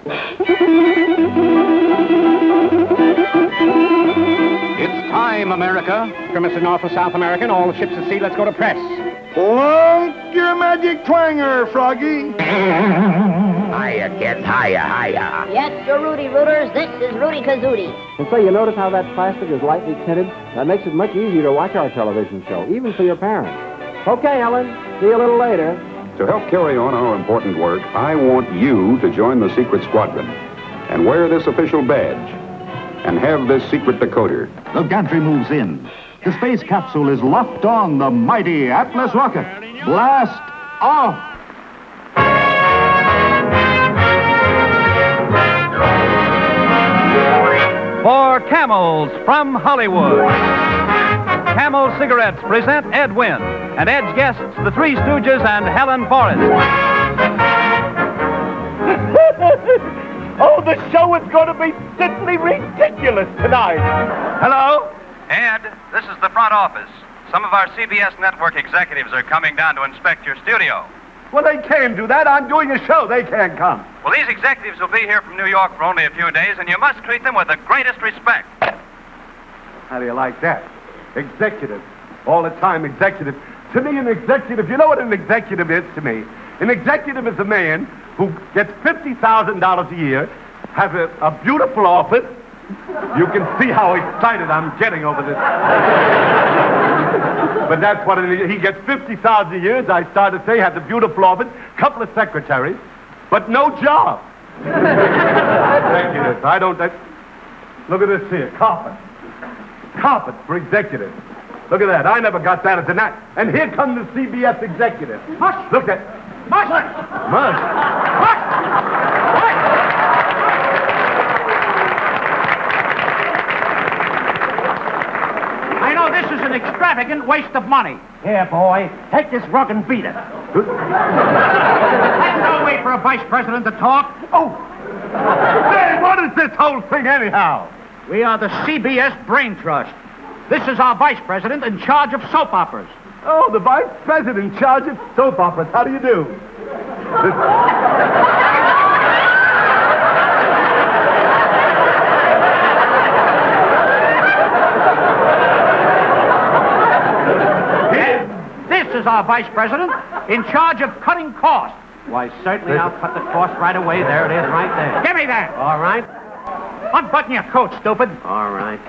It's time, America. Mr. North and South American, all the ships at sea, let's go to press. Wonk your magic twanger, Froggy. Hiya, kids, hiya. Yes, Sir Rudy Rooters, this is Rudy Kazootie. And so you notice how that plastic is lightly tinted? That makes it much easier to watch our television show, even for your parents. Okay, Ellen, see you a little later. To help carry on our important work, I want you to join the secret squadron and wear this official badge and have this secret decoder. The gantry moves in. The space capsule is locked on the mighty Atlas rocket. Blast off! For Camels from Hollywood. Camel Cigarettes present Ed Wynn and Ed's guests, the Three Stooges and Helen Forrest. Oh, the show is going to be simply ridiculous tonight. Hello? Ed, this is the front office. Some of our CBS network executives are coming down to inspect your studio. Well, they can't do that. I'm doing a show. They can't come. Well, these executives will be here from New York for only a few days, and you must treat them with the greatest respect. How do you like that? Executive. All the time, executive. To me, an executive, you know what an executive is to me? An executive is a man who gets $50,000 a year, has a beautiful office. You can see how excited I'm getting over this. But that's what he gets $50,000 a year, as I started to say, has a beautiful office, couple of secretaries, but no job. Executive. I don't... Look at this here, carpet. Carpet for executives. Look at that. I never got that as an act. And here come the CBS executive. Mush! Look at... Mush! Mush! Mush! I know this is an extravagant waste of money. Here, boy, take this rug and beat it. That's no way for a vice president to talk. Oh! Say, what is this whole thing anyhow? We are the CBS Brain Trust. This is our vice president in charge of soap operas. Oh, the vice president in charge of soap operas. How do you do? This is our vice president in charge of cutting costs. Why, certainly I'll cut the cost right away. There it is, right there. Give me that. All right. Unbutton your coat, stupid. All right.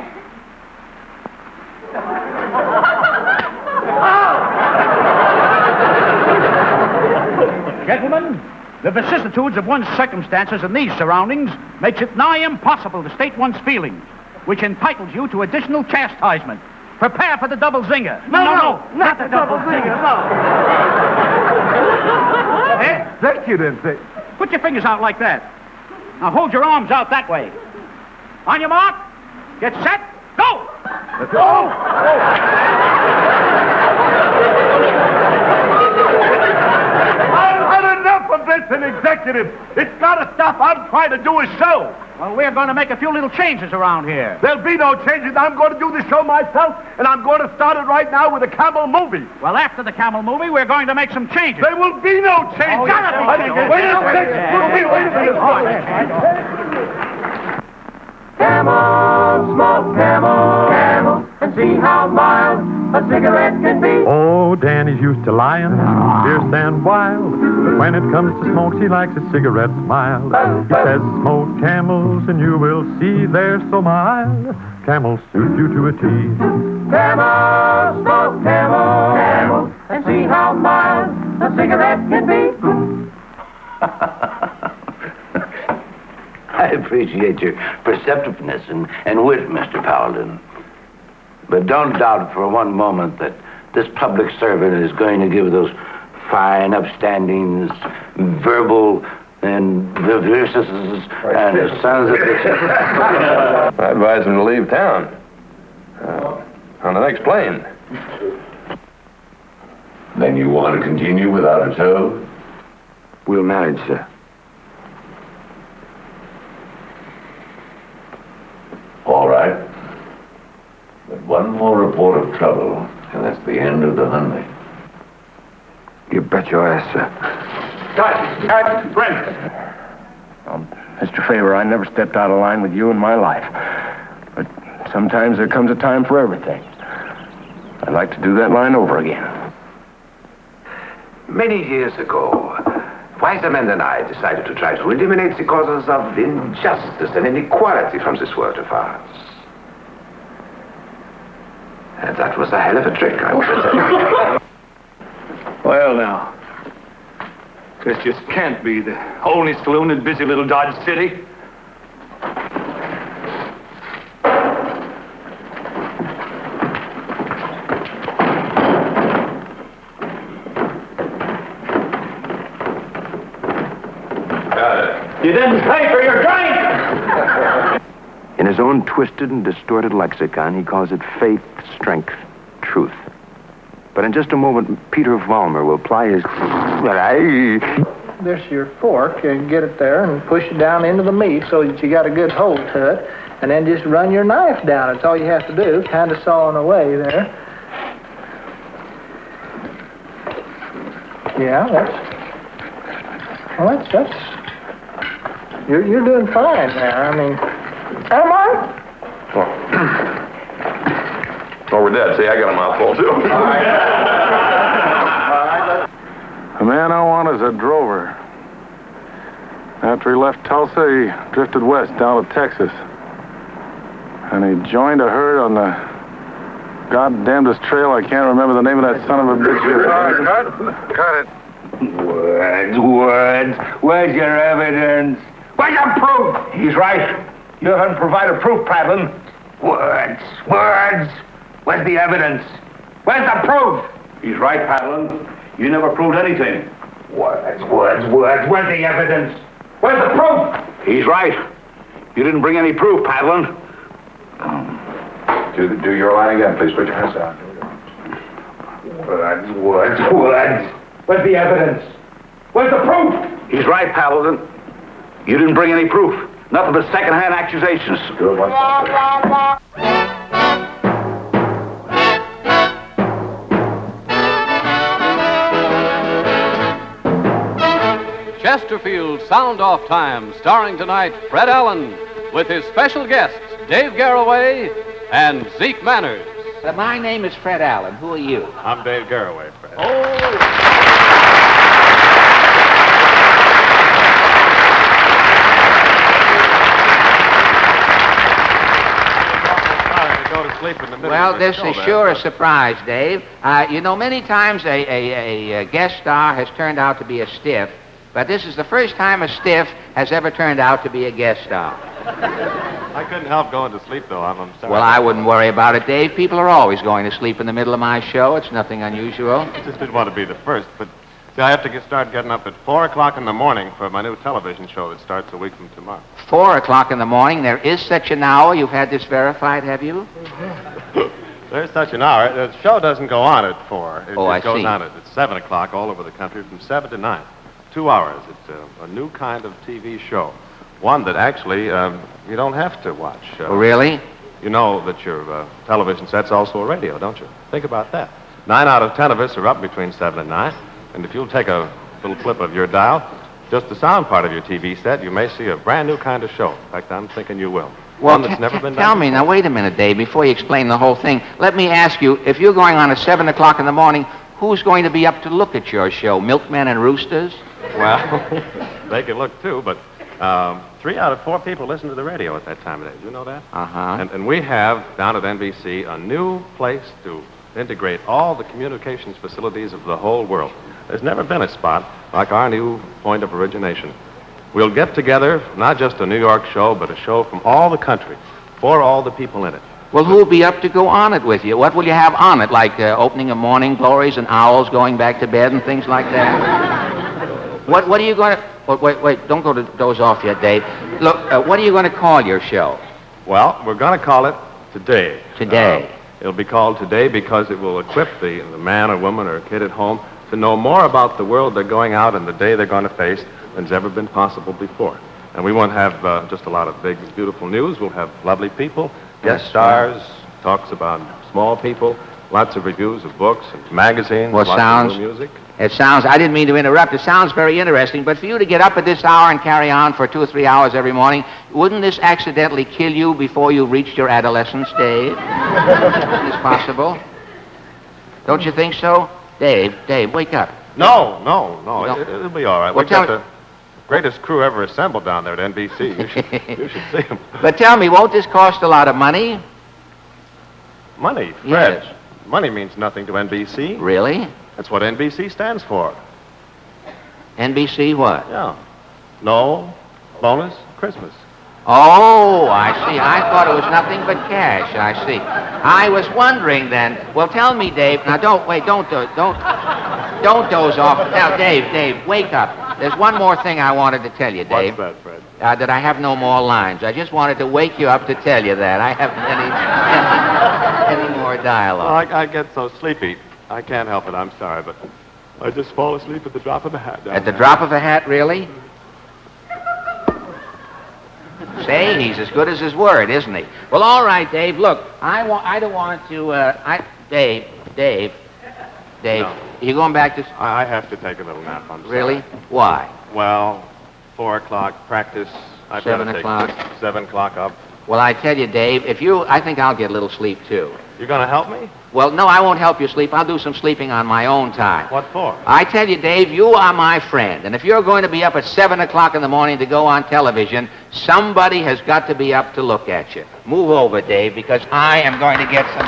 Gentlemen, the vicissitudes of one's circumstances in these surroundings makes it nigh impossible to state one's feelings, which entitles you to additional chastisement. Prepare for the double zinger. No, not the double zinger, no. Executive. Put your fingers out like that. Now hold your arms out that way. On your mark, get set, go! Oh! I've had enough of this, an executive. It's got to stop. I'm trying to do a show. Well, we're going to make a few little changes around here. There'll be no changes. I'm going to do the show myself, and I'm going to start it right now with a camel movie. Well, after the camel movie, we're going to make some changes. There will be no changes. Oh, yes, Wait a second. Camel, smoke camel, and see how mild a cigarette can be. Oh, Danny's used to lying, fierce and wild. But when it comes to smoke, he likes his cigarettes mild. He says, smoke camels, and you will see they're so mild. Camels suit you to a T. Camel, smoke camel, and see how mild a cigarette can be. I appreciate your perceptiveness and wit, Mr. Paladin. But don't doubt for one moment that this public servant is going to give those fine upstandings, verbal and vivacious and sons of bitches. I advise him to leave town. On the next plane. Then you want to continue without a tow? We'll manage, sir. All right. But one more report of trouble, and that's the end of the Hyundai. You bet your ass, sir. Cut, Brent. Mr. Favor, I never stepped out of line with you in my life. But sometimes there comes a time for everything. I'd like to do that line over again. Many years ago, Wiseman and I decided to try to eliminate the causes of injustice and inequality from this world of ours. And that was a hell of a trick, I would say. Well, now, this just can't be the only saloon in busy little Dodge City. You didn't pay for your drink! In his own twisted and distorted lexicon, he calls it faith, strength, truth. But in just a moment, Peter Vollmer will apply his... This your fork, and get it there and push it down into the meat so that you got a good hold to it, and then just run your knife down. That's all you have to do, kind of sawing away there. Yeah, that's... You're doing fine there. I mean, am I? Over Dad, see, I got a mouthful, too. All right. The man I want is a drover. After he left Tulsa, he drifted west down to Texas. And he joined a herd on the goddamnedest trail. I can't remember the name of that son of a bitch. Cut it. Words. Where's your evidence? Where's your proof? He's right. You haven't provided proof, Pratlin. Words. Where's the evidence? Where's the proof? He's right, Pratlin. You never proved anything. Words. Where's the evidence? Where's the proof? He's right. You didn't bring any proof, Pratlin. Do your line again, please. Put your hands down. Words. Where's the evidence? Where's the proof? He's right, Paladin. You didn't bring any proof. Nothing but second-hand accusations. Good one. Chesterfield's Sound Off Time, starring tonight Fred Allen, with his special guests, Dave Garroway and Zeke Manners. My name is Fred Allen. Who are you? I'm Dave Garroway, Fred. Well, this is sure a surprise, Dave. You know, many times a guest star has turned out to be a stiff, but this is the first time a stiff has ever turned out to be a guest star. I couldn't help going to sleep, though. I'm sorry. Well, I wouldn't worry about it, Dave. People are always going to sleep in the middle of my show. It's nothing unusual. I just didn't want to be the first, but see, I have to start getting up at 4 o'clock in the morning for my new television show that starts a week from tomorrow. 4 o'clock in the morning. There is such an hour. You've had this verified, have you? There's such an hour. The show doesn't go on at 4. It goes see. on at 7 o'clock all over the country from 7 to 9. 2 hours. It's a new kind of TV show. One that actually you don't have to watch. Really? You know that your television set's also a radio, don't you? Think about that. 9 out of 10 of us are up between 7 and 9. And if you'll take a little clip of your dial, just the sound part of your TV set, you may see a brand new kind of show. In fact, I'm thinking you will. Well, One that's never been done tell me, now wait a minute, Dave, before you explain the whole thing. Let me ask you, if you're going on at 7 o'clock in the morning, who's going to be up to look at your show? Milkmen and roosters? Well, they can look too, but 3 out of 4 people listen to the radio at that time of day. Do you know that? Uh-huh. And we have, down at NBC, a new place to integrate all the communications facilities of the whole world. There's never been a spot like our new point of origination. We'll get together, not just a New York show, but a show from all the country, for all the people in it. Well, who'll be up to go on it with you? What will you have on it, like opening of morning glories and owls going back to bed and things like that? What are you going to... Wait, don't go to doze off yet, Dave. Look, what are you going to call your show? Well, we're going to call it Today. Today. It'll be called Today because it will equip the man or woman or kid at home to know more about the world they're going out and the day they're going to face than's ever been possible before. And we won't have just a lot of big, beautiful news. We'll have lovely people, guest stars, talks about small people, lots of reviews of books and magazines, Well, lots of new music. It sounds, I didn't mean to interrupt. It sounds very interesting, but for you to get up at this hour and carry on for 2 or 3 hours every morning, wouldn't this accidentally kill you before you reached your adolescence, Dave? Isn't this possible? Don't you think so? Dave, wake up. No. It'll be all right. Well, We've got the greatest crew ever assembled down there at NBC. You should see them. But tell me, won't this cost a lot of money? Money, Fred. Yes. Money means nothing to NBC. Really? That's what NBC stands for. NBC what? Yeah. No bonus Christmas. Oh, I see. I thought it was nothing but cash. I see. I was wondering then. Well, tell me, Dave. Now, don't doze off. Now, Dave, wake up. There's one more thing I wanted to tell you, Dave. What's that, Fred? That I have no more lines. I just wanted to wake you up to tell you that. I haven't any more dialogue. I get so sleepy. I can't help it. I'm sorry, but I just fall asleep at the drop of a hat. At the drop of a hat, really? Say, he's as good as his word, isn't he? Well, all right, Dave. Look, I don't want to. Dave. No. You going back to? I have to take a little nap. I'm sorry. Really? Why? Well, 4 o'clock practice. I've 7 got to o'clock. take 7 o'clock up. Well, I tell you, Dave, I think I'll get a little sleep too. You going to help me? Well, no, I won't help you sleep. I'll do some sleeping on my own time. What for? I tell you, Dave, you are my friend. And if you're going to be up at 7 o'clock in the morning to go on television, somebody has got to be up to look at you. Move over, Dave, because I am going to get some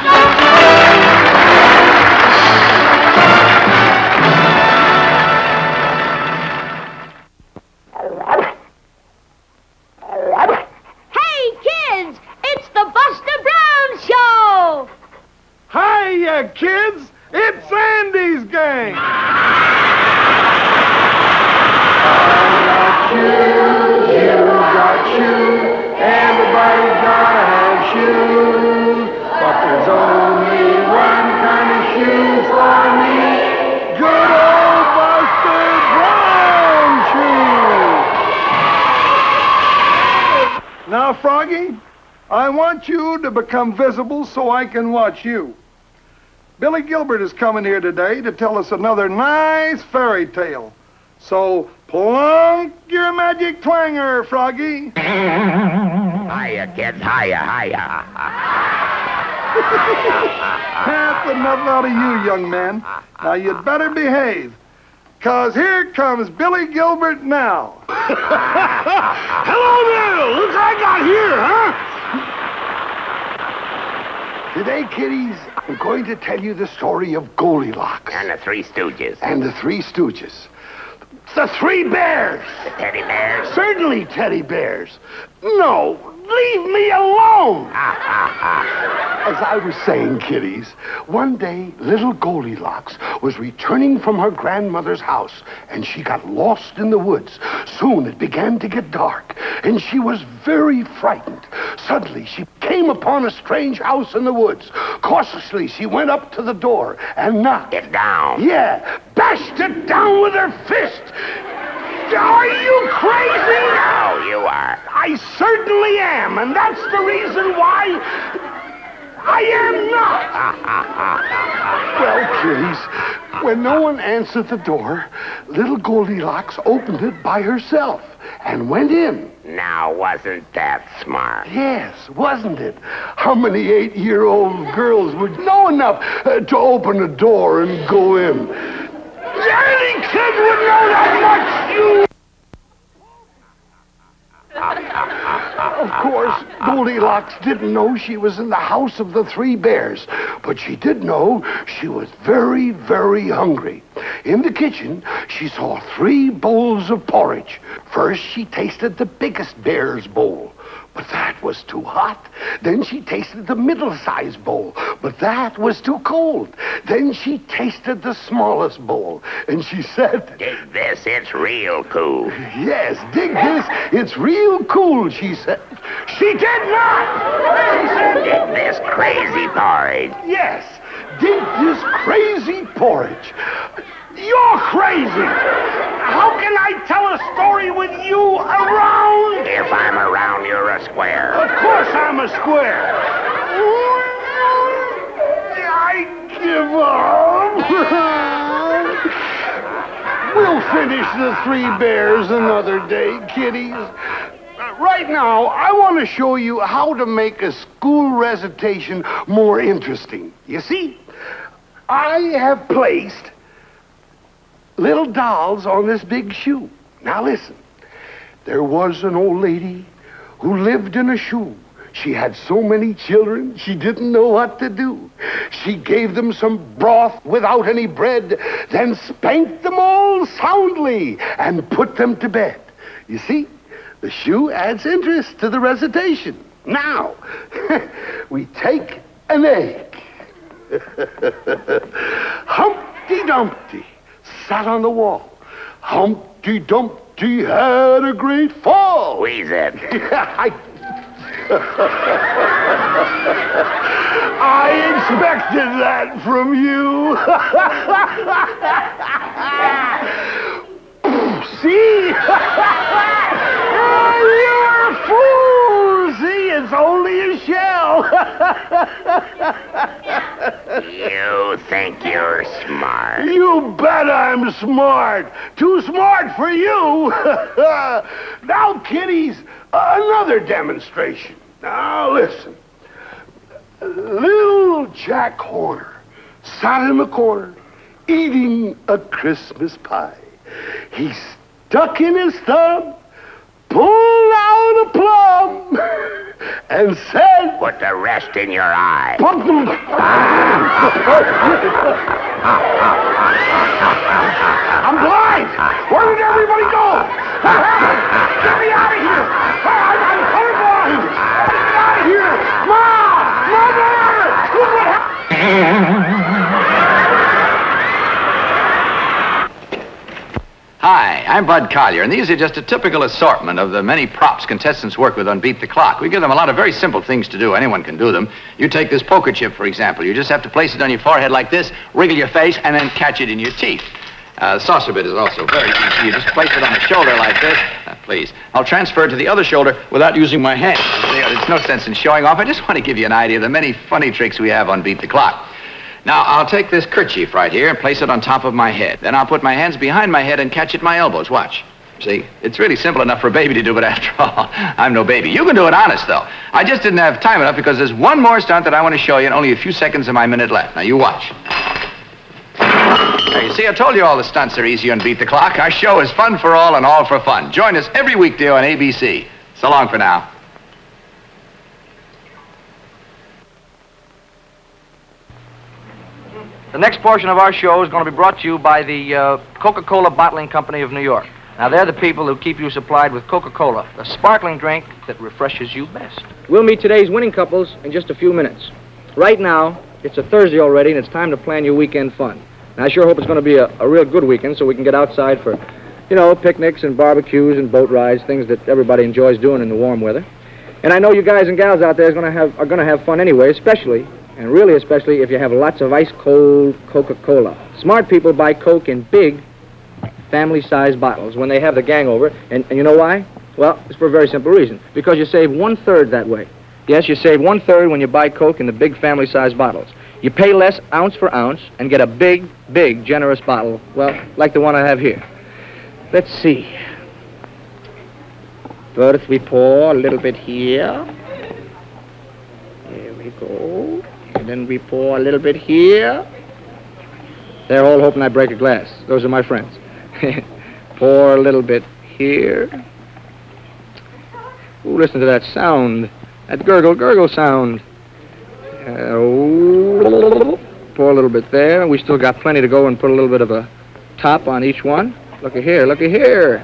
Hey, kids! It's the Buster Brown Show! Hiya, kids! It's Andy's gang! You got shoes, everybody's gotta have shoes, but there's only one kind of shoes for me, good old Buster Brown shoes! Now, Froggy, I want you to become visible so I can watch you. Billy Gilbert is coming here today to tell us another nice fairy tale. So, plunk your magic twanger, Froggy. Hiya, kids. Hiya. That's enough out of you, young man. Now, you'd better behave. 'Cause here comes Billy Gilbert now. Hello there! Look what I got here, huh? Today, kiddies, I'm going to tell you the story of Goldilocks. And the Three Stooges. And the Three Stooges. The Three Bears! The Teddy Bears. Certainly teddy bears. No, leave me alone! As I was saying, kiddies, one day little Goldilocks was returning from her grandmother's house, and she got lost in the woods. Soon it began to get dark, and she was very frightened. Suddenly she came upon a strange house in the woods. Cautiously she went up to the door and knocked. Get down. Yeah, bashed it down with her fist. Are you crazy? No, you are. I certainly am, and that's the reason why I am not. Well, kiddies, when no one answered the door, little Goldilocks opened it by herself and went in. Now, wasn't that smart? Yes, wasn't it? How many 8-year-old girls would know enough to open a door and go in? Any kid would know that much, you... Of course, Goldilocks didn't know she was in the house of the Three Bears, but she did know she was very, very hungry. In the kitchen, she saw 3 bowls of porridge. First, she tasted the biggest bear's bowl, but that was too hot. Then she tasted the middle-sized bowl, but that was too cold. Then she tasted the smallest bowl, and she said, Dig this, it's real cool. Yes, dig this, it's real cool, she said. She did not! She said, Dig this crazy porridge. Yes, dig this crazy porridge. You're crazy! How can I tell a story with you around? If I'm around, you're a square. Of course I'm a square. I give up. We'll finish the Three Bears another day, kiddies. Right now, I want to show you how to make a school recitation more interesting. You see, I have placed little dolls on this big shoe. Now listen, there was an old lady who lived in a shoe. She had so many children, she didn't know what to do. She gave them some broth without any bread, then spanked them all soundly and put them to bed. You see, the shoe adds interest to the recitation. Now, we take an egg. Humpty Dumpty sat on the wall. Humpty Dumpty had a great fall. Wheeze it. I expected that from you. See? You're a fool. See, it's only a shell. You think you're smart. You bet I'm smart. Too smart for you. Now, kiddies, another demonstration. Now, listen. Little Jack Horner sat in the corner eating a Christmas pie. He stuck in his thumb, pulled out a plum, and said, "Put the rest in your eye." I'm blind! Where did everybody go? Get me out of here! I'm colorblind! Get me out of here! Mom! Mother! Look what happened! Hi, I'm Bud Collier, and these are just a typical assortment of the many props contestants work with on Beat the Clock. We give them a lot of very simple things to do. Anyone can do them. You take this poker chip, for example. You just have to place it on your forehead like this, wriggle your face, and then catch it in your teeth. The saucer bit is also very easy. You just place it on the shoulder like this. Please. I'll transfer it to the other shoulder without using my hand. There's no sense in showing off. I just want to give you an idea of the many funny tricks we have on Beat the Clock. Now, I'll take this kerchief right here and place it on top of my head. Then I'll put my hands behind my head and catch at my elbows. Watch. See? It's really simple enough for a baby to do, but after all, I'm no baby. You can do it honest, though. I just didn't have time enough because there's one more stunt that I want to show you and only a few seconds of my minute left. Now, you watch. Now, you see, I told you all the stunts are easy on Beat the Clock. Our show is fun for all and all for fun. Join us every weekday on ABC. So long for now. The next portion of our show is going to be brought to you by the Coca-Cola Bottling Company of New York. Now, they're the people who keep you supplied with Coca-Cola, the sparkling drink that refreshes you best. We'll meet today's winning couples in just a few minutes. Right now, it's a Thursday already, and it's time to plan your weekend fun. And I sure hope it's going to be a real good weekend so we can get outside for, you know, picnics and barbecues and boat rides, things that everybody enjoys doing in the warm weather. And I know you guys and gals out there are going to have fun anyway, especially, and really especially, if you have lots of ice-cold Coca-Cola. Smart people buy Coke in big, family-sized bottles when they have the gang over. And you know why? Well, it's for a very simple reason. Because you save 1/3 that way. Yes, you save 1/3 when you buy Coke in the big family-sized bottles. You pay less ounce for ounce and get a big, big, generous bottle, well, like the one I have here. Let's see. First we pour a little bit here. There we go. And then we pour a little bit here. They're all hoping I break a glass. Those are my friends. Pour a little bit here. Ooh, listen to that sound. That gurgle, gurgle sound. Pour a little bit there. We still got plenty to go and put a little bit of a top on each one. Looky here, looky here.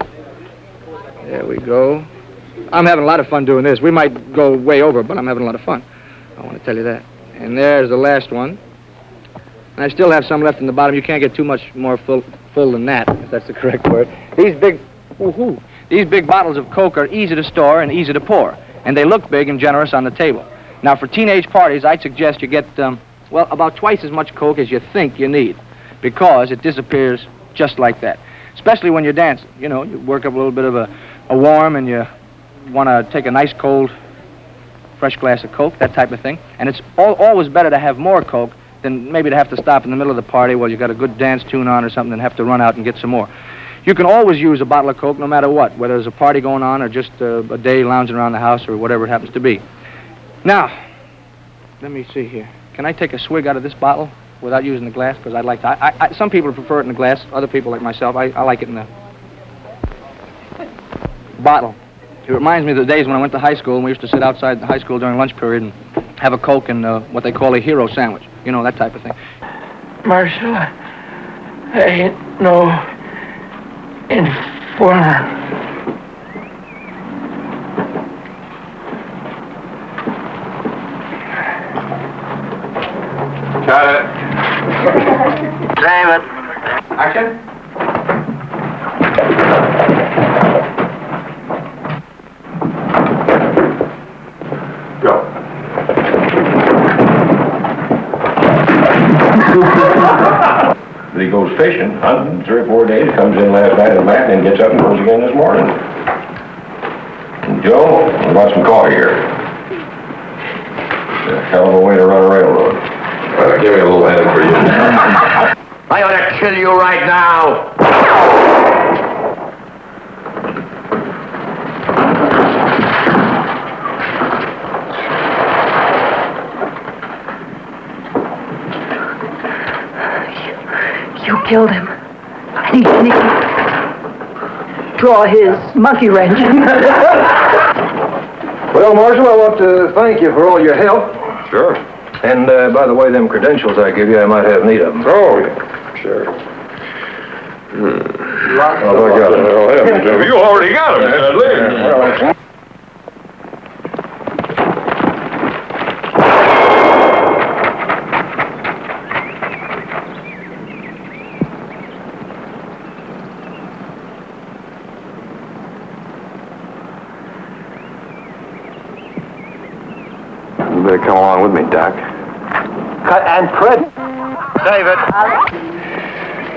There we go. I'm having a lot of fun doing this. We might go way over, but I'm having a lot of fun. I want to tell you that. And there's the last one. And I still have some left in the bottom. You can't get too much more full than that, if that's the correct word. These big bottles of Coke are easy to store and easy to pour. And they look big and generous on the table. Now, for teenage parties, I'd suggest you get, well, about twice as much Coke as you think you need. Because it disappears just like that. Especially when you're dancing. You know, you work up a little bit of a warm and you want to take a nice cold, fresh glass of Coke, that type of thing. And it's always better to have more Coke than maybe to have to stop in the middle of the party while you got a good dance tune on or something and have to run out and get some more. You can always use a bottle of Coke no matter what, whether there's a party going on or just a day lounging around the house or whatever it happens to be. Now, let me see here. Can I take a swig out of this bottle without using the glass? Because I'd like to. Some people prefer it in the glass. Other people, like myself, I like it in the bottle. It reminds me of the days when I went to high school and we used to sit outside the high school during lunch period and have a Coke and what they call a hero sandwich. You know, that type of thing. Marshal, I ain't no informer. Got it. David. Action. Go. He goes fishing, hunting 3 or 4 days, comes in last night at night, and then gets up and goes again this morning. And Joe, we got some coffee here. It's a hell of a way to run a railroad. Well, give me a little hand for you. I ought to kill you right now. You killed him. And he can draw his monkey wrench. Well, Marshal, I want to thank you for all your help. Sure. And, by the way, them credentials I give you, I might have need of them. Oh, sure. Oh, I got it. You already got him, Dudley. You better come along with me, Doc. And Fred. David.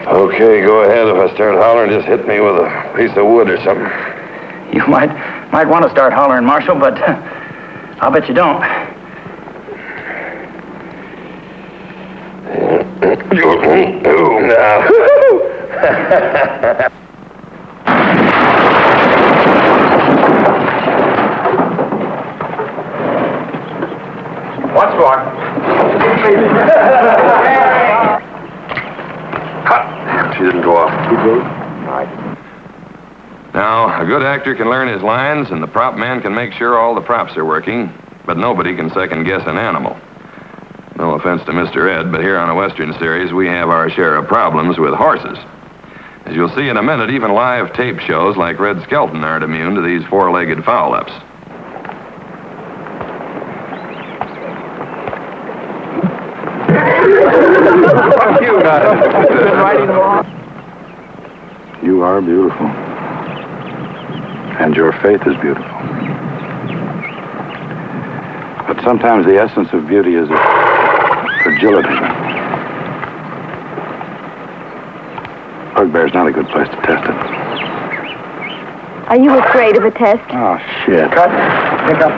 Okay, go ahead. If I start hollering, just hit me with a piece of wood or something. You might want to start hollering, Marshal, but I'll bet you don't. Oh, now. Once more. She didn't go off. All right. Now, a good actor can learn his lines, and the prop man can make sure all the props are working, but nobody can second-guess an animal. No offense to Mr. Ed, but here on a Western series, we have our share of problems with horses. As you'll see in a minute, even live tape shows like Red Skelton aren't immune to these four-legged foul-ups. Fuck you, You are beautiful. And your faith is beautiful. But sometimes the essence of beauty is fragility. Bugbear's not a good place to test it. Are you afraid of a test? Oh, shit. Cut. Pick up.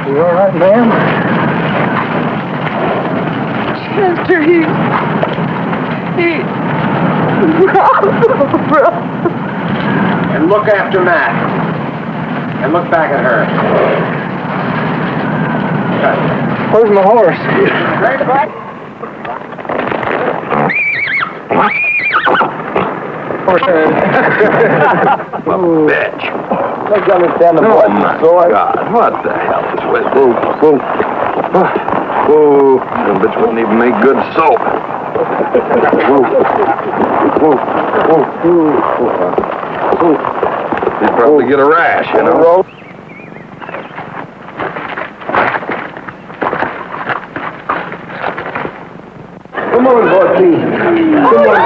You all right, ma'am? Chester, And look after Matt. And look back at her. Where's my horse? Right back. Oh, bitch. Let's understand the voice. Oh, my God. What the hell is with this? Whoa. That bitch wouldn't even make good soap. You'd probably get a rash, you know. Come on, Gorky. Come on.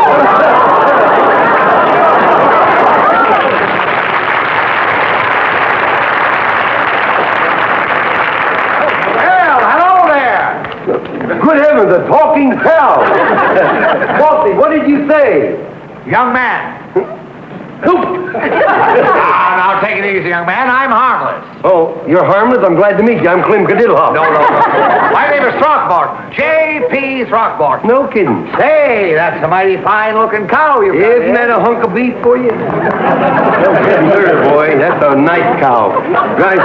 Good heavens, a talking cow! Baldy, what did you say? Young man, Now, take it easy, young man. I'm harmless. Oh, you're harmless? I'm glad to meet you. I'm Clem Cadillac. No. My name is Throckmorton. J.P. Throckmorton. No kidding. Hey, that's a mighty fine-looking cow you've got. Isn't that a hunk of beef for you? No kidding, there, boy. That's a nice cow. Guys.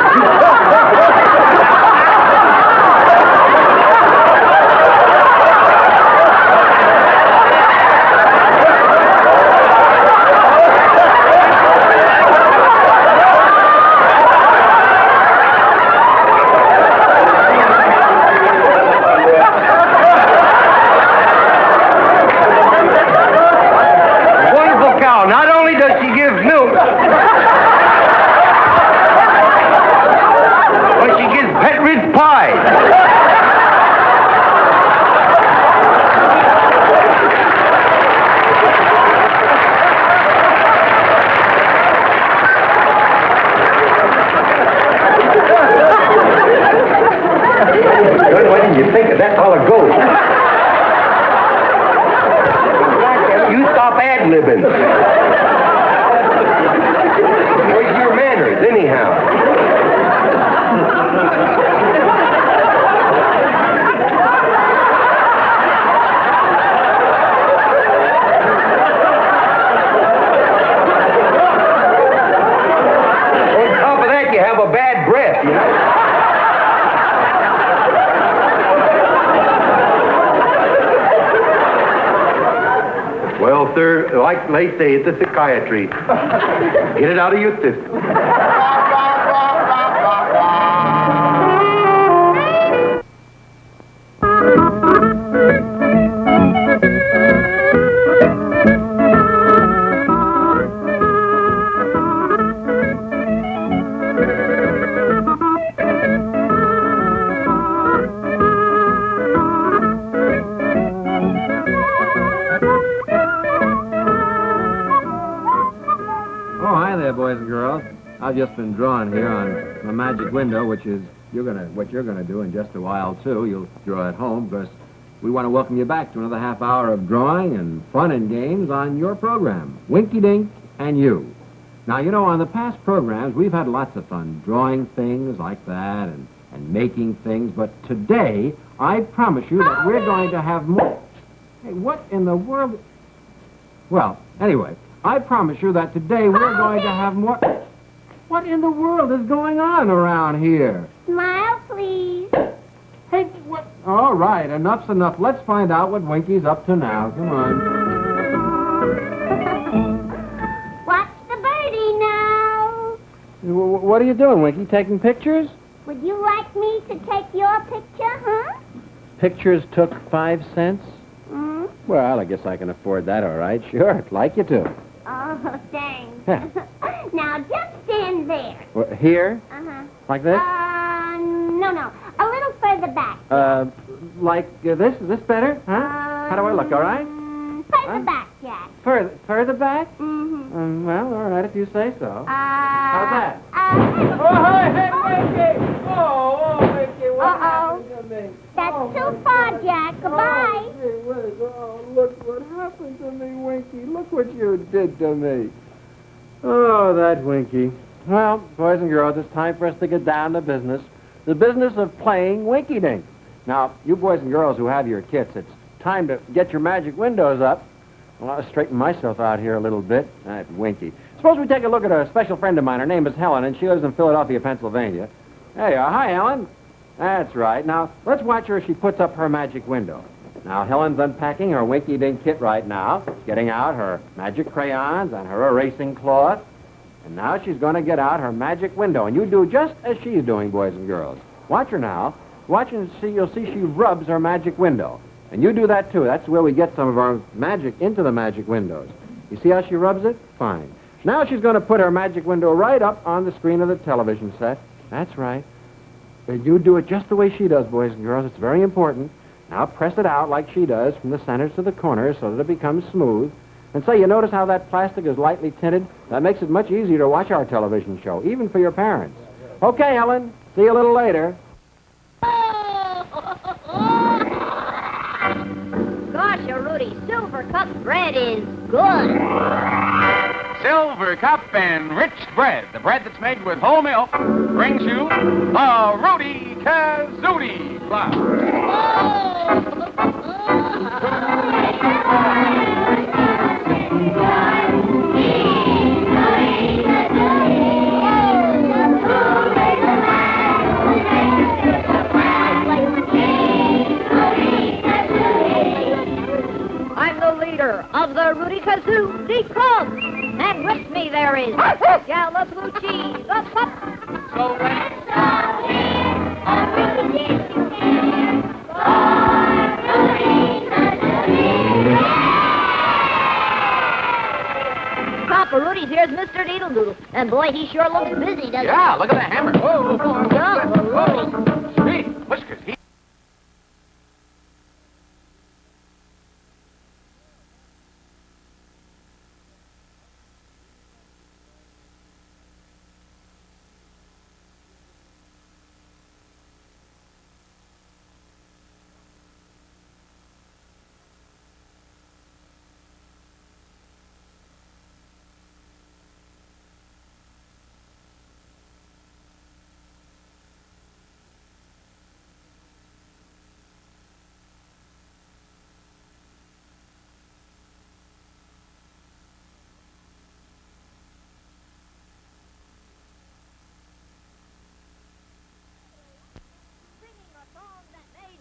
Ad-libbing. Where's your manners, anyhow? On top of that, you have a bad breath, you know? Well, sir, like they say, it's a psychiatry. Get it out of your system. Boys and girls, I've just been drawing here on the magic window, which is what you're gonna do in just a while too. You'll draw at home because we want to welcome you back to another half hour of drawing and fun and games on your program, Winky Dink and You. Now, you know, on the past programs we've had lots of fun drawing things like that and making things, but today I promise you that we're going to have more. Hey, what in the world? Well, anyway. I promise you that today we're going to have more... What in the world is going on around here? Smile, please. Hey, what? All right, enough's enough. Let's find out what Winky's up to now. Come on. Watch the birdie now. What are you doing, Winky? Taking pictures? Would you like me to take your picture, huh? Pictures took 5 cents? Mm-hmm. Well, I guess I can afford that, all right. Sure, I'd like you to. Oh, thanks. Yeah. Now, just stand there. Here? Uh-huh. Like this? No. A little further back. Like this? Is this better? Huh? How do I look, all right? Further back, Jack. Further back? Mm-hmm. Well, all right, if you say so. How's that? Hey, Winky! Oh, Winky, what happened to me? That's too far, Jack. Goodbye. Oh, look what happened to me, Winky. Look what you did to me. Oh, that Winky. Well, boys and girls, it's time for us to get down to business. The business of playing Winky Dink. Now, you boys and girls who have your kits, it's time to get your magic windows up. Well, I'll straighten myself out here a little bit. That Winky. Suppose we take a look at a special friend of mine. Her name is Helen, and she lives in Philadelphia, Pennsylvania. There you are. Hi, Helen. That's right. Now, let's watch her as she puts up her magic window. Now, Helen's unpacking her Winky Dink kit right now, getting out her magic crayons and her erasing cloth. And now she's going to get out her magic window. And you do just as she's doing, boys and girls. Watch her now. Watch and see. You'll see she rubs her magic window. And you do that, too. That's where we get some of our magic into the magic windows. You see how she rubs it? Fine. Now she's going to put her magic window right up on the screen of the television set. That's right. You do it just the way she does, boys and girls. It's very important. Now press it out like she does from the centers to the corners so that it becomes smooth. And say, you notice how that plastic is lightly tinted? That makes it much easier to watch our television show, even for your parents. Okay, Helen. See you a little later. Gosh, Rudy, silver cup bread is good. Silver Cup Enriched Bread, the bread that's made with whole milk, brings you the Rudy Kazootie I'm the leader of the Rudy Kazootie Club, and with me there is Galabucci, the pup. So Papa Rudy's here's Mr. Deedle Doodle, and boy, he sure looks busy, doesn't he? yeah, look at the hammer. Whoa, whoa, whoa. Galabucci. Sweet whiskers.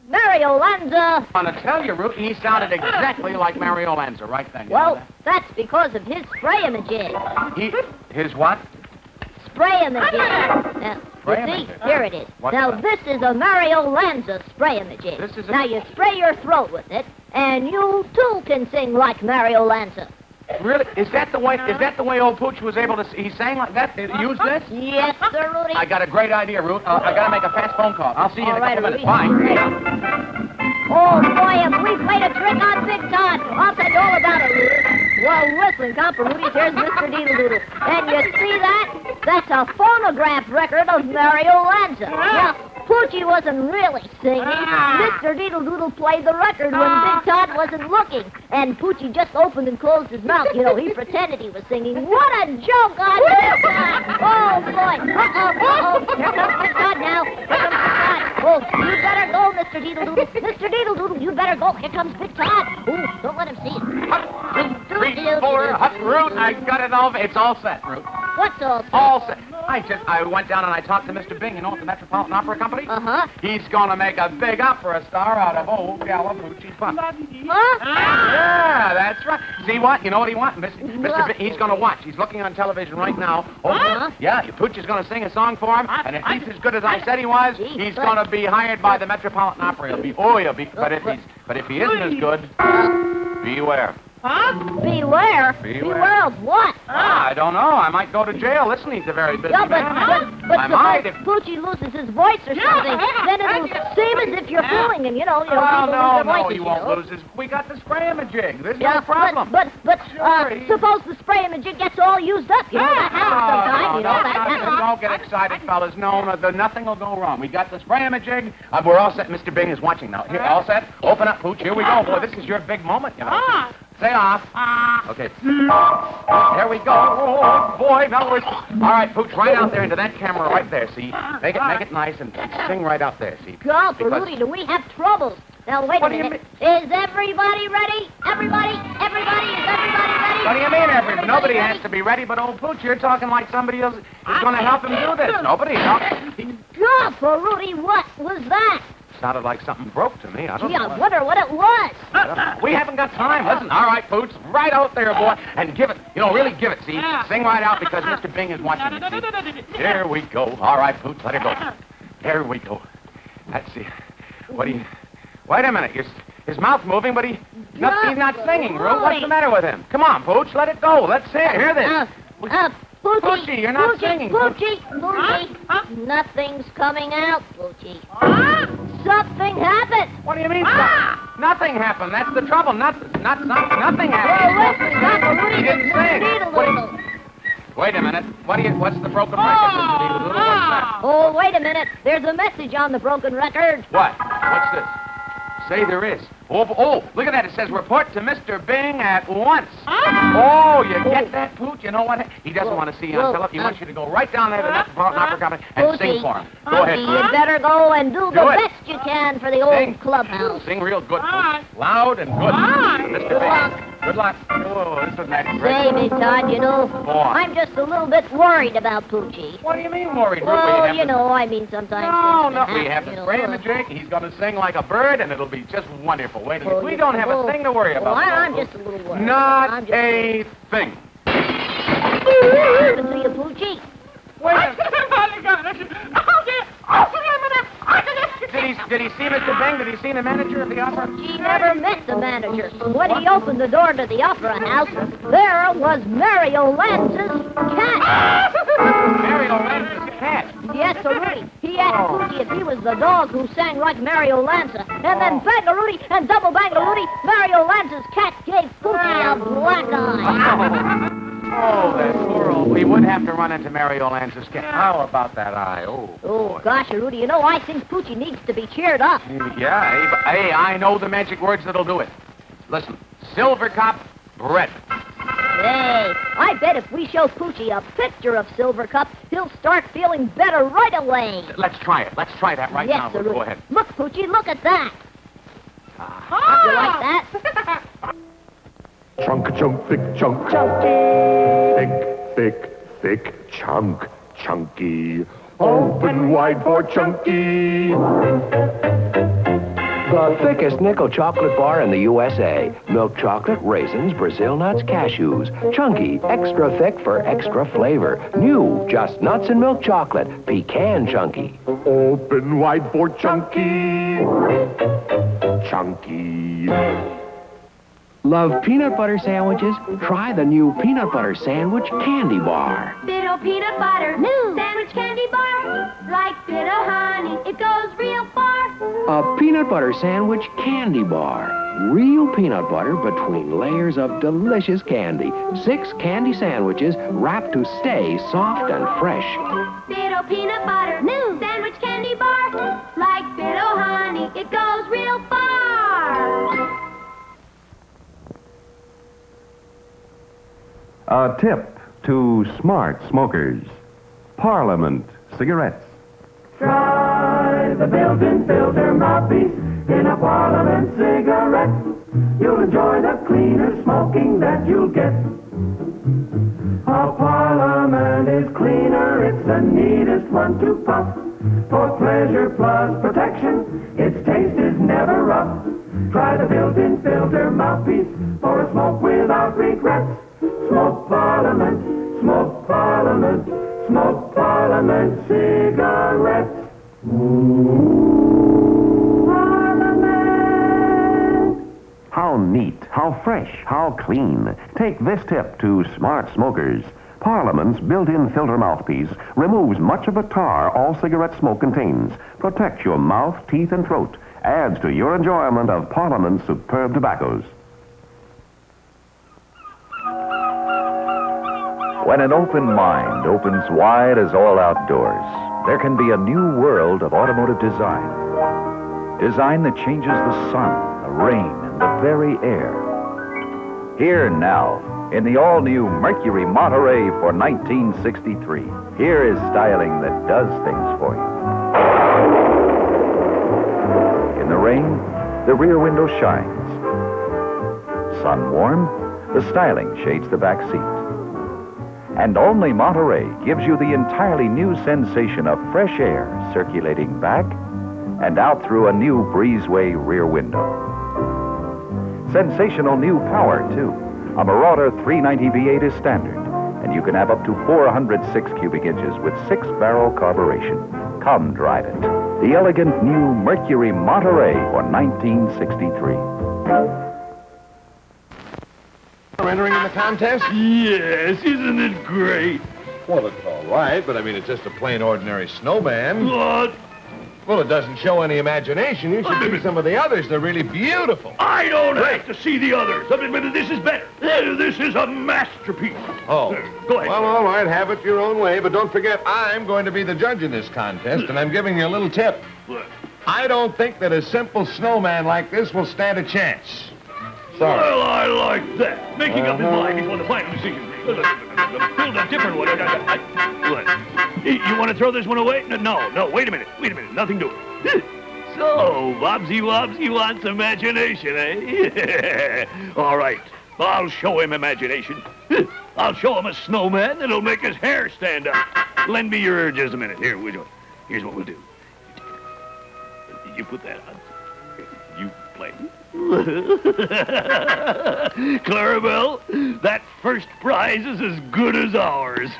Mario Lanza. I want to tell you, Root, he sounded exactly like Mario Lanza right then. You know Well, that? that's because of his spray-a-majig. His what? Spray-a-majig. Now, you see, Spray-a-majig. here it is. What's Now, that? this is a Mario Lanza spray-a-majig. This is a- Now, you spray your throat with it, and you, too, can sing like Mario Lanza. Really? Is that the way old Pooch was able to? He sang like that. Use this? Yes, sir, Rudy. I got a great idea, Root. I got to make a fast phone call. I'll see you in a All right, couple minutes. Rudy. Bye. Oh, boy, have we played a trick on Big Todd. I'll tell you all about it, Rudy. Well, listen, Copper Rudy, here's Mr. Deedle Doodle. And you see that? That's a phonograph record of Mario Lanza. Now, Poochie wasn't really singing. Mr. Deedle Doodle played the record when Big Todd wasn't looking. And Poochie just opened and closed his mouth. You know, he pretended he was singing. What a joke on Big Todd! Oh, boy. Uh-oh. Here comes Big Todd now. Here comes Big Todd. Oh, you better go, Mr. Deedle Doodle. Mr. Deedle Doodle, you better go. Here comes Big Todd. Ooh, don't let him see it. 3, 4, Root. I got it all. It's all set, Root. What's all set? All set. I went down and I talked to Mr. Bing, you know, at the Metropolitan Opera Company. Uh-huh. He's going to make a big opera star out of old Galabucci's pup. Huh? Yeah, that's right. See what? You know what he wants? Mr. Bing, he's going to watch. He's looking on television right now. Yeah, Pooch is going to sing a song for him, and if he's as good as I said he was, he's going to be hired by the Metropolitan Opera. He'll be, but if he isn't as good, beware. Huh? Beware? Beware of what? I don't know. I might go to jail. Listen, he's a very busy Yeah, man. but I might suppose Poochie loses his voice or something, then it'll seem as if you're fooling him, you know. Well, people lose their no, voices, he you won't know. lose his... We got the spray-a-majig. There's Yeah, no problem. But suppose the spray-a-majig gets all used up. You know, that happens sometimes. You know, that happens. Don't get excited, fellas. No, nothing will go wrong. We got the spray-a-majig. We're all set. Mr. Bing is watching now. Here, all set. Open up, Pooch. Here we go. Boy, this is your big moment, you know. Say off. Okay. There we go. Oh, boy. Now we're... All right, Pooch, right out there into that camera right there, see? Make it nice and sing right out there, see? God, Rudy, do we have troubles? Now, wait a minute. Is everybody ready? Everybody? Is everybody ready? What do you mean, everybody? Nobody has to be ready but old Pooch. You're talking like somebody else is going to help him do this. Nobody. God, Rudy, what was that? Sounded like something broke to me. I don't Gee, know. I wonder what it was. We haven't got time. Listen, all right, Pooch, right out there, boy, and give it. You know, really give it, see? Sing right out because Mr. Bing is watching you, see? Here we go. All right, Pooch, let her go. There we go. Let's see. What do you... Wait a minute. His mouth's moving, but he's not singing, Ruth. What's the matter with him? Come on, Pooch, let it go. Let's hear this. Poochie, you're not singing. Poochie. Nothing's coming out, Poochie. Something happened. What do you mean, nothing happened. That's the trouble. Nothing happened. He didn't sing. Wait a minute. What's the broken record, Mr. Deedle? What's that? Oh, wait a minute. There's a message on the broken record. What? What's this? Say there is. Oh, look at that. It says report to Mr. Bing at once. Oh, you get that, Pooch? You know what? He doesn't want to see you on television. He wants you to go right down there to the Metropolitan Opera Company and sing for him. Go ahead, Pooch. You better go and do the best you can for the old clubhouse. Sing real good, Pooch. Loud and good. Mr. Bing. Good luck. Oh, this is nice. Say, Big Todd, you know, Boy. I'm just a little bit worried about Poochie. What do you mean worried? Well, you know, I mean sometimes things No, can we happen, have you to know. spray him a drink. He's going to sing like a bird, and it'll be just wonderful. Wait till we don't have a thing to worry about. I'm just a little worried. Not a thing. What happened to you, Poochie? Did he see Mr. Bing? Did he see the manager of the opera? He never met the manager. When he opened the door to the opera house, there was Mario Lance's cat. Mario Lance's cat? Yes, sir, Rudy. He asked Poochie if he was the dog who sang like Mario Lance. And then Bang-a-Rudy and double Bang-a-Rudy, Mario Lance's cat gave Poochie a black eye. Oh, that poor old... We would have to run into Mario Lance's cat. How about that eye? Oh, gosh, Rudy, you know, I think Poochie needs to be cheered up. Yeah, hey, I know the magic words that'll do it. Listen, Silver Cup bread. Hey, I bet if we show Poochie a picture of Silver Cup, he'll start feeling better right away. Let's try it. Let's try that right now. Yes, sir, Go Rudy. ahead. Look, Poochie, look at that. How'd you like that? Chunk, thick chunk. Thick chunk. Chunky. Open wide for Chunky. The thickest nickel chocolate bar in the USA. Milk chocolate, raisins, Brazil nuts, cashews. Chunky, extra thick for extra flavor. New, just nuts and milk chocolate. Pecan Chunky. Open wide for Chunky. Chunky. Love peanut butter sandwiches? Try the new peanut butter sandwich candy bar. Bit-o peanut butter, new sandwich candy bar. Like bit-o honey, it goes real far. A peanut butter sandwich candy bar. Real peanut butter between layers of delicious candy. 6 candy sandwiches wrapped to stay soft and fresh. Bit-o peanut butter, new sandwich candy bar. Like bit-o honey, it goes real far. A tip to smart smokers. Parliament cigarettes. Try the built-in filter mouthpiece in a Parliament cigarette. You'll enjoy the cleaner smoking that you'll get. A Parliament is cleaner, it's the neatest one to puff. For pleasure plus protection, its taste is never rough. Try the built-in filter mouthpiece for a smoke without regrets. Smoke Parliament, smoke Parliament, smoke Parliament cigarettes. Parliament. How neat, how fresh, how clean. Take this tip to smart smokers. Parliament's built-in filter mouthpiece removes much of the tar all cigarette smoke contains, protects your mouth, teeth, and throat, adds to your enjoyment of Parliament's superb tobaccos. When an open mind opens wide as all outdoors, there can be a new world of automotive design. Design that changes the sun, the rain, and the very air. Here now, in the all-new Mercury Monterey for 1963, here is styling that does things for you. In the rain, the rear window shines. Sun warm, the styling shades the back seat. And only Monterey gives you the entirely new sensation of fresh air circulating back and out through a new breezeway rear window. Sensational new power, too. A Marauder 390 V8 is standard, and you can have up to 406 cubic inches with 6-barrel carburation. Come drive it. The elegant new Mercury Monterey for 1963. Entering in the contest? Yes, isn't it great? Well, it's all right, but I mean, it's just a plain ordinary snowman. What? Well, it doesn't show any imagination. You should see some of the others. They're really beautiful. I don't have to see the others. I mean, but this is better. This is a masterpiece. Oh. Go ahead. Well, all right, have it your own way, but don't forget, I'm going to be the judge in this contest, and I'm giving you a little tip. I don't think that a simple snowman like this will stand a chance. Sorry. Well, I like that. Making up his mind before the final decision. Build a different one. What? You want to throw this one away? No, wait a minute. Nothing to it. So, Bobsy Wobbsy wants imagination, eh? All right, I'll show him imagination. I'll show him a snowman that'll make his hair stand up. Lend me your just a minute. Here's what we'll do. You put that on. You play. Clarabelle, that first prize is as good as ours.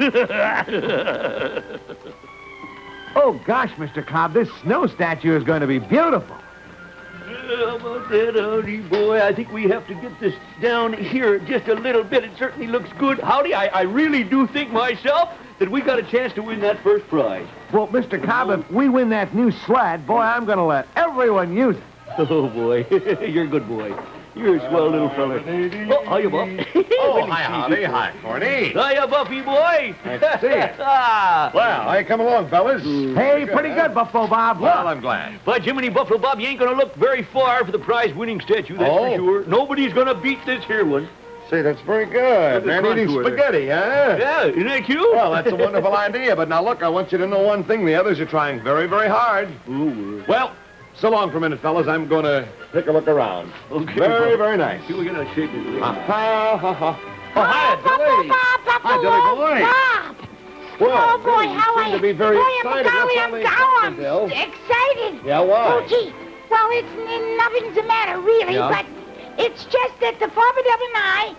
Oh, gosh, Mr. Cobb, this snow statue is going to be beautiful. How about that, Howdy, boy? I think we have to get this down here just a little bit. It certainly looks good. Howdy, I really do think myself that we got a chance to win that first prize. Well, Mr. Cobb, if we win that new sled, boy, I'm going to let everyone use it. Oh, boy. You're a good boy. You're a swell little fella. Oh, hiya, Buff. Oh, hi, Howdy. Hi, Corny. Hiya, Buffy boy. Nice to see you. Well, how you come along, fellas? Hey, pretty good, Buffalo Bob. Well, I'm glad. By Jiminy Buffalo Bob, you ain't gonna look very far for the prize-winning statue, that's for sure. Nobody's gonna beat this here one. See, that's very good. Man eating spaghetti, huh? Yeah, isn't that cute? Well, that's a wonderful idea. But now, look, I want you to know one thing. The others are trying very, very hard. Ooh. Well, so long for a minute, fellas. I'm going to take a look around. Okay. Very, very nice. See, we're gonna shake it. Oh, hi, Dilly. Hi, Dilly boy. Bob. Well, Oh, boy, Dilly, how you are seem you? to be very Boy, excited. I'm excited. Yeah, why? Oh, gee. Well, nothing's the matter, really, Yeah? but it's just that the Farmer and I,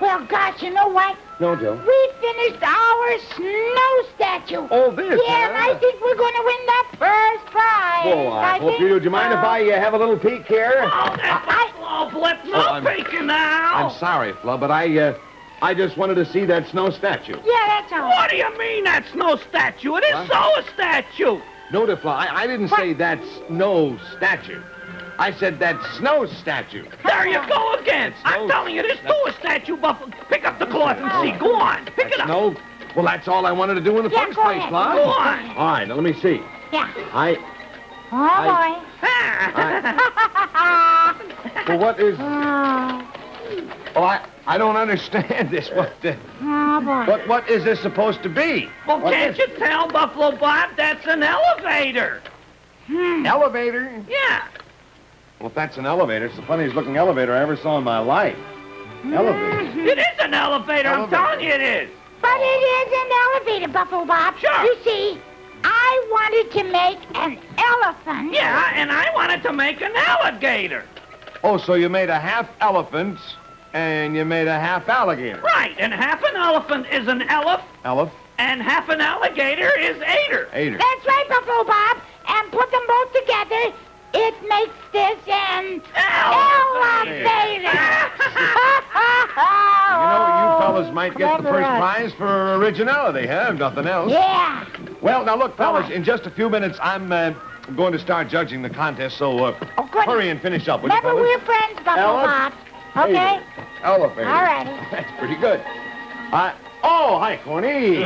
well, gosh, you know what? No, Jill. We finished our snow statue. Oh, this, Yeah, and I think we're going to win the first prize. Oh, I hope you do. Do you mind if I have a little peek here? Oh, Blip, no peeking now. I'm sorry, Flo, but I just wanted to see that snow statue. Yeah, that's all. What do you mean that's no statue? It is so a statue. No, Flo, I didn't say that's no statue. I said that snow statue. There you go again. I'm telling you, this too a statue, Buffalo. Pick up the cloth and see. Go on. Pick it up. No. Well, that's all I wanted to do in the first place, Flo. Go on. All right, now let me see. Yeah. Well, what is... Oh, I don't understand this. What is this supposed to be? Well, can't you tell, Buffalo Bob? That's an elevator. Elevator? Yeah. Well, if that's an elevator, it's the funniest looking elevator I ever saw in my life. Elevator. It is an elevator. I'm telling you it is. But it is an elevator, Buffalo Bob. Sure. You see, I wanted to make an elephant. Yeah, and I wanted to make an alligator. Oh, so you made a half elephant and you made a half alligator. Right, and half an elephant is an Elef? and half an alligator is aider. Aider. That's right, Buffalo Bob. And put them both together, it makes this an elevator. You know, you fellas might get the first prize for originality, huh? If nothing else. Yeah. Well, now look, fellas, in just a few minutes, I'm going to start judging the contest, so hurry and finish up, will you, Remember, fellas? we're friends, Buffalo Bob. Okay? Elevator. All righty. That's pretty good. Oh, hi, Corny.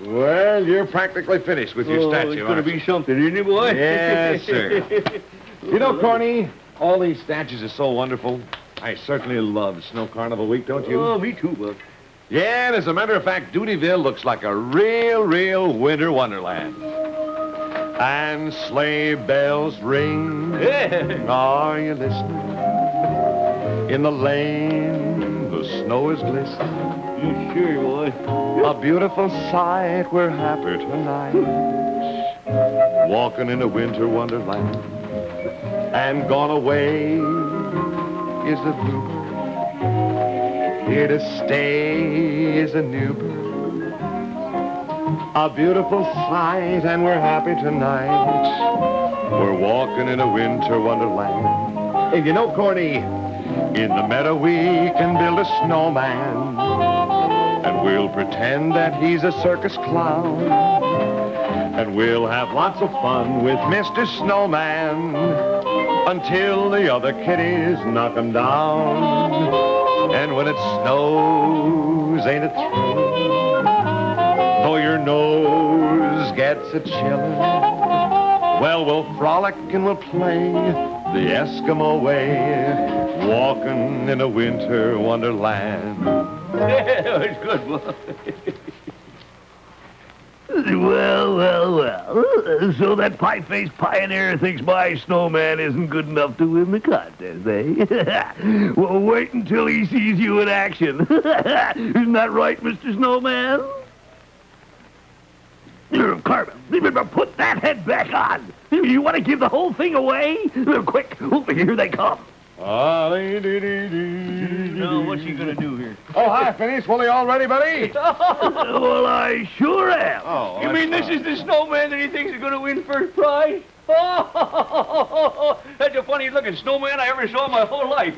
Well, you're practically finished with your statue, It's going to be something, isn't it, boy? Yes, sir. You know, Corny, all these statues are so wonderful. I certainly love Snow Carnival Week, don't you? Oh, me too, Buck. Yeah, and as a matter of fact, Dutyville looks like a real winter wonderland. And sleigh bells ring. Yeah. Are you listening? In the lane, the snow is glistening. You sure, boy? A beautiful sight, we're happy tonight. Walking in a winter wonderland. And gone away is the bluebird. Here to stay is a new bird. A beautiful sight, and we're happy tonight. We're walking in a winter wonderland. And you know, Corny, in the meadow we can build a snowman. And we'll pretend that he's a circus clown. And we'll have lots of fun with Mr. Snowman until the other kitties knock him down. And when it snows, ain't it thrilling? Though your nose gets a chillin', Well, we'll frolic and we'll play the Eskimo way, walking in a winter wonderland. Yeah, it's good, boy. Well. So that pie-faced pioneer thinks my snowman isn't good enough to win the contest, eh? Well, wait until he sees you in action. Isn't that right, Mr. Snowman? Carmen, put that head back on. You want to give the whole thing away? Quick, here they come. Now, what's he going to do here? Oh, hi, Phineas. Willie, all ready, buddy? Well, I sure am. Oh, you mean this is the snowman that he thinks is going to win first prize? Oh, that's the funniest looking snowman I ever saw in my whole life.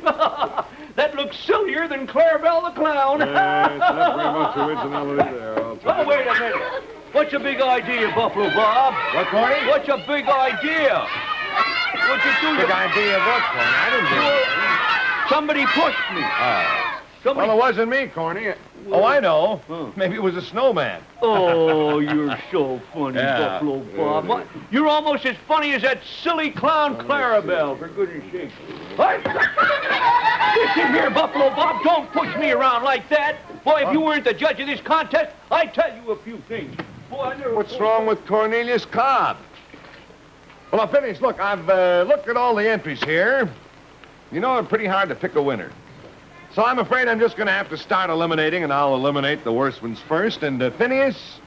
That looks sillier than Clarabelle the Clown. It's not very much originality there. Oh, wait a minute. What's your big idea, Buffalo Bob? What, Corny? What's your big idea? What you do? Big idea of what, Corny? I didn't do it. Somebody pushed me. Well, it wasn't me, Corny. Oh, I know. Maybe it was a snowman. Oh, you're so funny, Yeah. Buffalo Bob. What? You're almost as funny as that silly clown Clarabelle, for goodness sake. Listen here, Buffalo Bob. Don't push me around like that. Boy, if you weren't the judge of this contest, I'd tell you a few things. Boy, What's wrong with Cornelius Cobb? Well, now, Phineas, look, I've looked at all the entries here. You know, it's pretty hard to pick a winner. So I'm afraid I'm just going to have to start eliminating, and I'll eliminate the worst ones first. And, Phineas,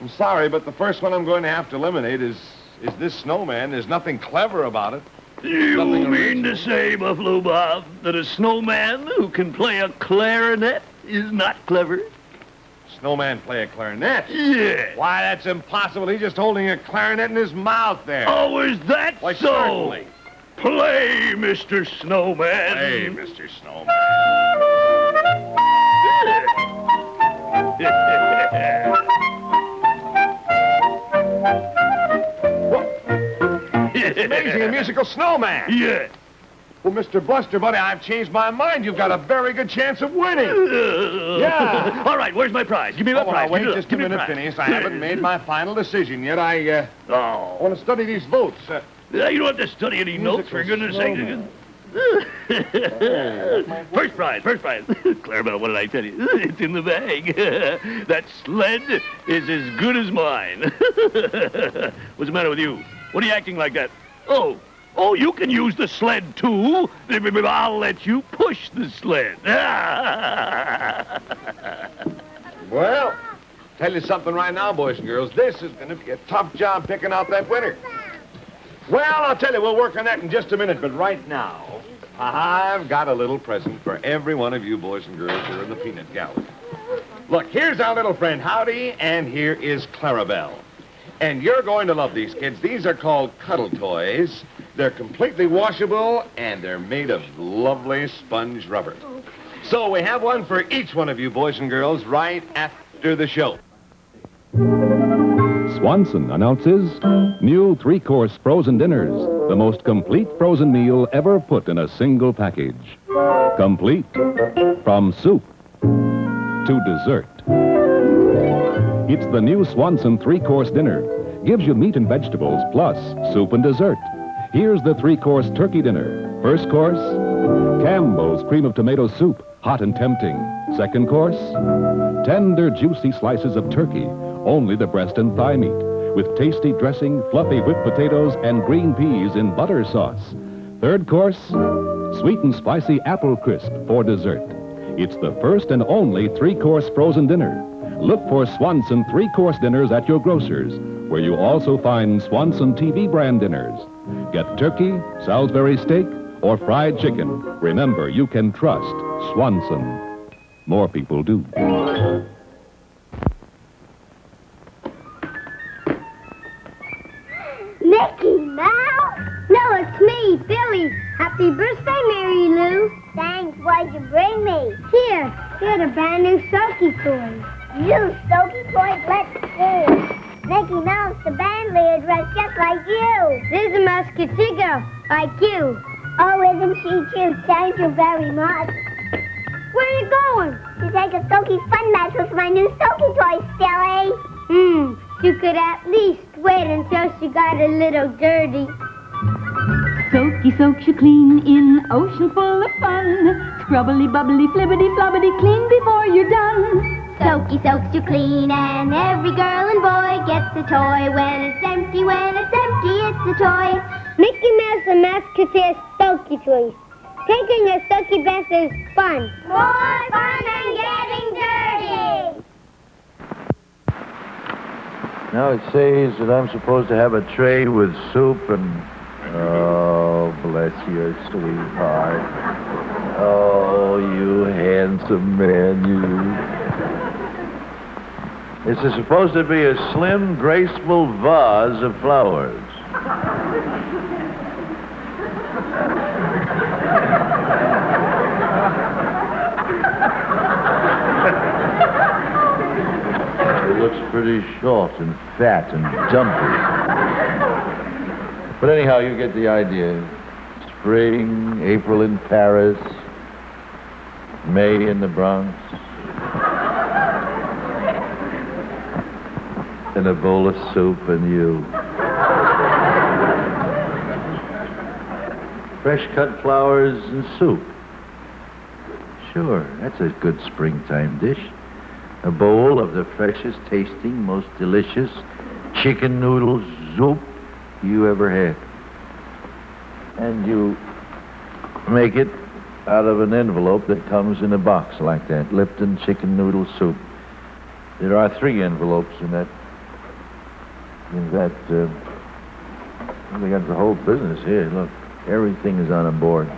I'm sorry, but the first one I'm going to have to eliminate is this snowman. There's nothing clever about it. You mean to say, Buffalo Bob, that a snowman who can play a clarinet is not clever? Snowman play a clarinet? Yeah. Why, that's impossible. He's just holding a clarinet in his mouth there. Oh, is that Why, so? certainly. Play, Mr. Snowman. Play, Mr. Snowman. It's amazing, a musical snowman. Yeah. Well, Mr. Buster, buddy, I've changed my mind. You've got a very good chance of winning. Yeah. All right, where's my prize? Give me my prize. Wait Give me just a give me minute, prize. Phineas. I haven't made my final decision yet. I want to study these votes. You don't have to study any notes, for goodness sake. First prize. Clarabelle, what did I tell you? It's in the bag. That sled is as good as mine. What's the matter with you? What are you acting like that? Oh, you can use the sled, too. I'll let you push the sled. Well, tell you something right now, boys and girls. This is going to be a tough job picking out that winner. Well, I'll tell you, we'll work on that in just a minute. But right now, I've got a little present for every one of you boys and girls here in the peanut gallery. Look, here's our little friend Howdy, and here is Clarabelle. And you're going to love these kids. These are called cuddle toys. They're completely washable, and they're made of lovely sponge rubber. So we have one for each one of you boys and girls right after the show. Swanson announces new three-course frozen dinners, the most complete frozen meal ever put in a single package. Complete from soup to dessert. It's the new Swanson three-course dinner. Gives you meat and vegetables plus soup and dessert. Here's the three-course turkey dinner. First course, Campbell's cream of tomato soup, hot and tempting. Second course, tender, juicy slices of turkey, only the breast and thigh meat, with tasty dressing, fluffy whipped potatoes, and green peas in butter sauce. Third course, sweet and spicy apple crisp for dessert. It's the first and only three-course frozen dinner. Look for Swanson three-course dinners at your grocer's, where you also find Swanson TV brand dinners. Get turkey, Salisbury steak, or fried chicken. Remember, you can trust Swanson. More people do. Mickey Mouse? No, it's me, Billy. Happy birthday, Mary Lou. Thanks. What'd you bring me? Here are the brand new Soaky toys. You Soaky toys? Let's see. Mickey Mouse, the band leader, dressed just like you. There's a Musketeer girl, like you. Oh, isn't she cute? Thank you very much. Where are you going? To take a Soaky fun match with my new Soaky toys, silly. You could at least wait until she got a little dirty. Soaky soaks you clean in ocean full of fun. Scrubbly, bubbly, flibbity, flobbity, clean before you're done. Soaky soaks you clean, and every girl and boy gets a toy. When it's empty, it's a toy. Mickey Mouse and Musketeer Soaky Toys. Taking a soaky bath is fun. More fun than getting dirty. Now it says that I'm supposed to have a tray with soup and... Oh, bless your sweetheart. Oh, you handsome man, you. This is supposed to be a slim, graceful vase of flowers. It looks pretty short and fat and dumpy. But anyhow, you get the idea. Spring, April in Paris, May in the Bronx, and a bowl of soup and you. Fresh cut flowers and soup. Sure, that's a good springtime dish. A bowl of the freshest tasting, most delicious chicken noodle soup you ever had. And you make it out of an envelope that comes in a box like that. Lipton chicken noodle soup. There are 3 envelopes in that. They got the whole business here. Look, everything is on a board.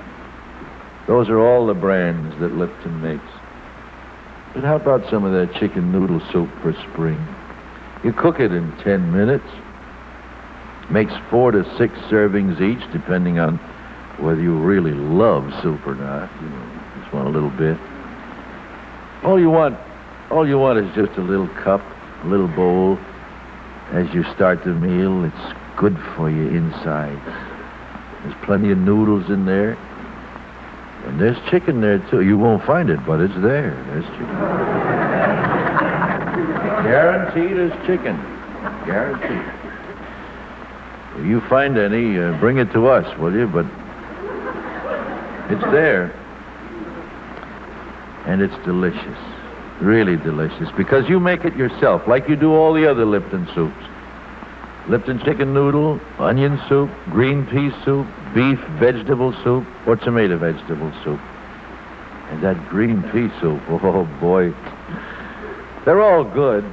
Those are all the brands that Lipton makes. But how about some of that chicken noodle soup for spring? You cook it in 10 minutes. Makes 4 to 6 servings each, depending on whether you really love soup or not. You know, just want a little bit. All you want is just a little cup, a little bowl. As you start the meal, it's good for you inside. There's plenty of noodles in there. And there's chicken there, too. You won't find it, but it's there. There's chicken. Guaranteed there's chicken. Guaranteed. If you find any, bring it to us, will you? But it's there. And it's delicious. Really delicious. Because you make it yourself, like you do all the other Lipton soups. Lipton chicken noodle, onion soup, green pea soup, beef vegetable soup, or tomato vegetable soup. And that green pea soup, oh boy. They're all good.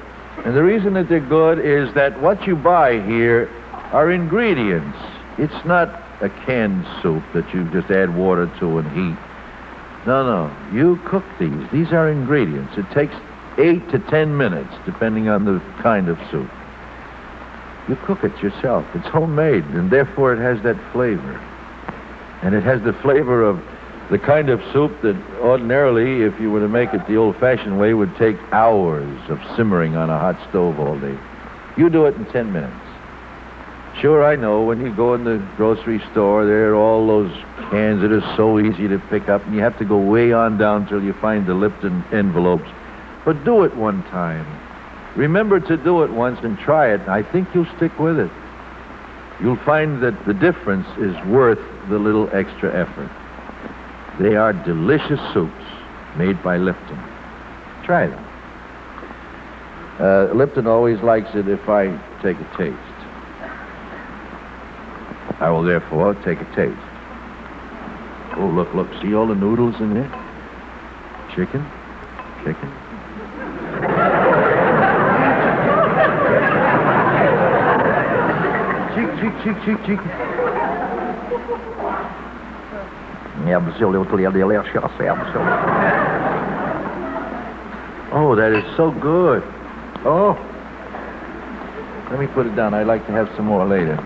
And the reason that they're good is that what you buy here are ingredients. It's not a canned soup that you just add water to and heat. No. You cook these. These are ingredients. It takes 8 to 10 minutes, depending on the kind of soup. You cook it yourself. It's homemade, and therefore it has that flavor. And it has the flavor of the kind of soup that ordinarily, if you were to make it the old-fashioned way, would take hours of simmering on a hot stove all day. You do it in 10 minutes. Sure, I know, when you go in the grocery store, there are all those cans that are so easy to pick up, and you have to go way on down till you find the Lipton envelopes. But do it one time. Remember to do it once and try it. I think you'll stick with it. You'll find that the difference is worth the little extra effort. They are delicious soups made by Lipton. Try them. Lipton always likes it if I take a taste. I will therefore take a taste. Oh, look. See all the noodles in there? Chicken. Cheek. Oh, that is so good. Oh. Let me put it down. I'd like to have some more later.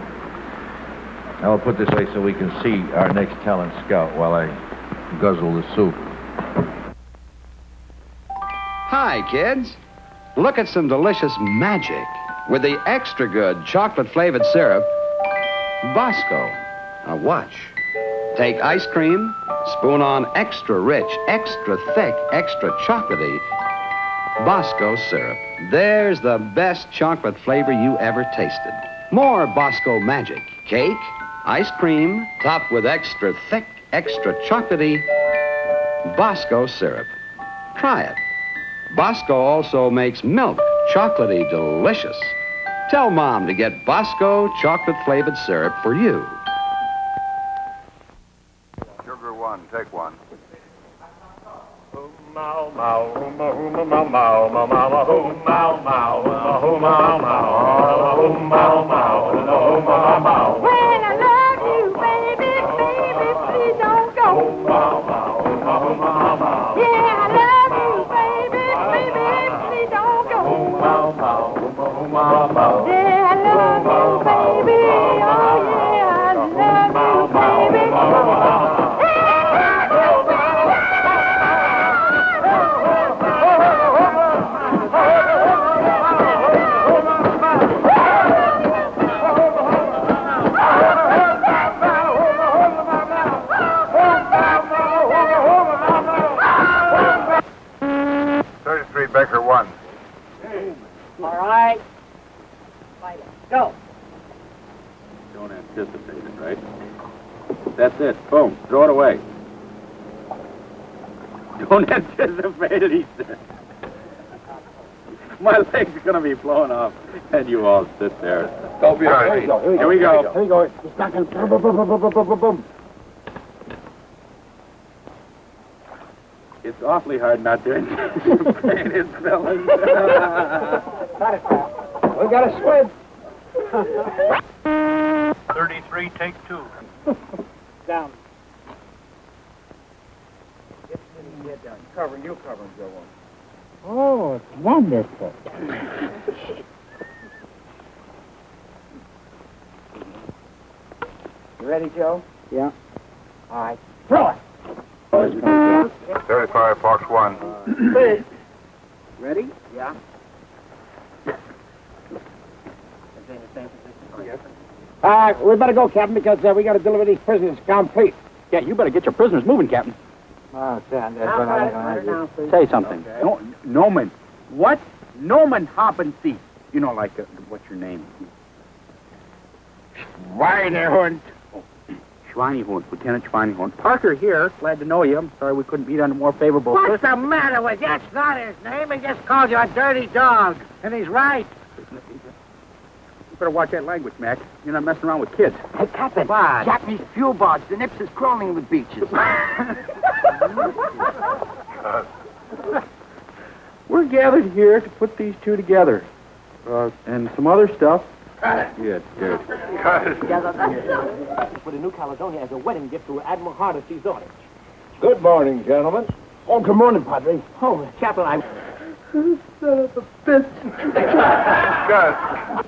I'll put this way so we can see our next talent scout while I guzzle the soup. Hi, kids. Look at some delicious magic with the extra good chocolate-flavored syrup, Bosco. Now watch. Take ice cream, spoon on extra rich, extra thick, extra chocolatey Bosco syrup. There's the best chocolate flavor you ever tasted. More Bosco magic. Cake, ice cream, topped with extra thick, extra chocolatey Bosco syrup. Try it. Bosco also makes milk chocolatey delicious. Tell Mom to get Bosco chocolate-flavored syrup for you. Sugar 1, take 1. Mow, mow, mow, mow, mow, mow, mow, mow, mow, mow, mow, mow, mow, mow. When I love you, baby, baby, please don't go. Yeah, I love you, baby, baby, please don't go. Yeah, I love you, baby. Oh, yeah, I love you, baby. Becker 1. All right. Go. Don't anticipate it, right? That's it. Boom. Throw it away. Don't anticipate it, he said. My leg's gonna be blown off, and you all sit there. Don't be afraid. Here we go. Here we go. It's not going to... Boom, boom, boom, boom, boom, boom, boom. It's awfully hard not to anticipate it, fellas. Got it, pal. We got a swim. 33, take 2. Down. Get down. Cover him, you cover him, Joe. Oh, it's wonderful. You ready, Joe? Yeah. All right. Throw it. 35, Fox 1. Ready? Yeah. We better go, Captain, because we got to deliver these prisoners complete. Yeah, you better get your prisoners moving, Captain. Oh, that's Say something. Okay. No, Noman. What? Noman Hoppensee. You know, like, what's your name? Schweinehund. Schweinehund, Lieutenant Schweinehund. Parker here. Glad to know you. I'm sorry we couldn't meet under more favorable... What's the matter with you? That's not his name. He just called you a dirty dog. And he's right. You better watch that language, Mac. You're not messing around with kids. Hey, Captain. What? Japanese fuel barge. The nips is crawling with beaches. We're gathered here to put these two together. And some other stuff. Good. For the New Caledonia as a wedding gift to Admiral Hardesty's daughter. Good morning, gentlemen. Oh, good morning, Padre. Oh, Chaplain, I'm... Son of a bitch. Gus.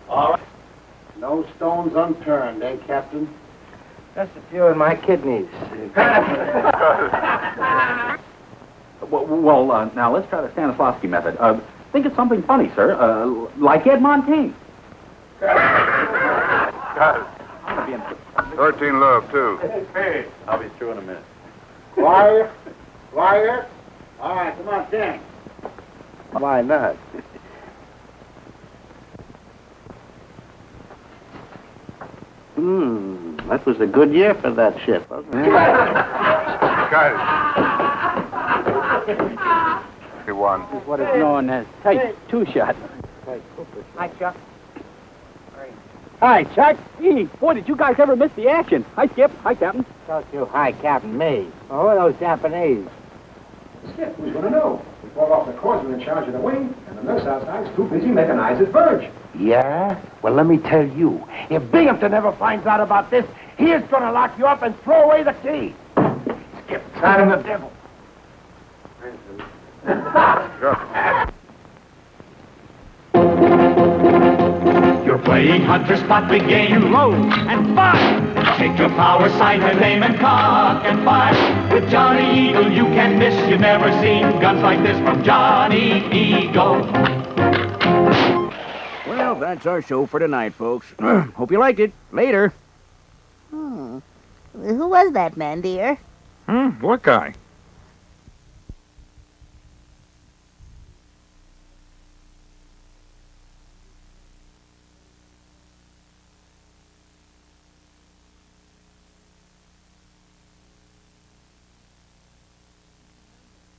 All right. No stones unturned, eh, Captain? Just a few in my kidneys. Well, now let's try the Stanislavski method. Think of something funny, sir. Like Ed Montaigne. Gus. 13 love, too. Hey. I'll be through in a minute. Quiet. All right, come on, Dan. Why not? That was a good year for that ship, wasn't it? Gus. 51. What is known as tight two-shot. Hi, Chuck. Hi, Chuck. Gee, boy, did you guys ever miss the action? Hi, Skip. Hi, Captain. Tell you, hi, Captain, me. Oh, those Japanese. Skip, who's going to know? We fall off the course, we're in charge of the wing, and the nurse outside is too busy mechanized his verge. Yeah? Well, let me tell you, if Binghamton ever finds out about this, he is going to lock you up and throw away the key. Skip, sign the devil. You're playing hunter, spot, big game, load and fire. Take your power, sign her name and cock and fire. With Johnny Eagle you can miss. You've never seen guns like this from Johnny Eagle. Well, that's our show for tonight, folks. Hope you liked it. Later. Who was that man, dear? What guy?